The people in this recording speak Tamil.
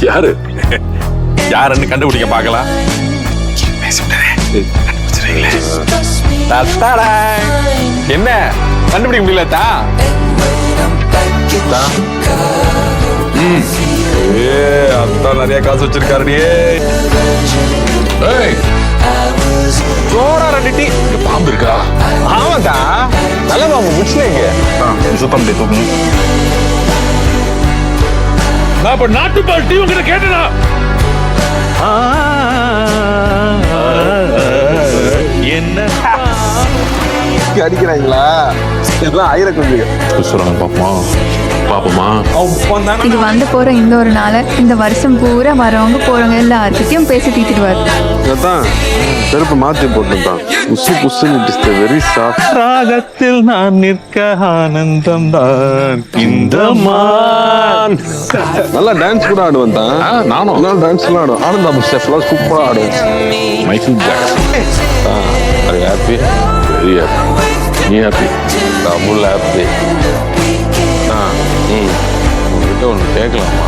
யாரு யாருன்னு கண்டுபிடிக்க பார்க்கலாம். என்ன கண்டுபிடிக்க முடியல தான்? அதான் நிறைய காசு வச்சிருக்காரு. சோறா 2 டீ. பாம்பு இருக்கா? ஆமாதா, நல்ல பாம்பு முடிச்சுனேங்க. சுத்தம் தூக்கணும். நான் இப்ப நாட்டுப்பால் டீ உங்ககிட்ட கேட்டனா? என்ன அடிக்கிறாங்களா? எல்லாம் ஆயிரம் பாப்போமா? இது வந்து போற இந்த ஒரு நாளை இந்த வருஷம் பூரா வரவங்க போறவங்க எல்லார்கிட்டயும் பேசி தீத்துடுவாரு. செருப்பு மாத்தி போட்டுட்டான். குசு குசு வெரி சாஃப்ட். ராகத்தில் நான் நிற்க ஆனந்தம் தான் இந்த மான். நல்லா டான்ஸ் கூட ஆடுவேன் தான். நானும் நல்லா டான்ஸ் எல்லாம் ஆடுவேன். ஆனந்தம் ஸ்டெப்லாம் சூப்பரா ஆடுவேன். Michael Jackson. அது ஹாப்பி, வெரி ஹாப்பி. நீ ஹாப்பி? Double happy. உங்ககிட்ட ஒன்று கேட்கலாமா?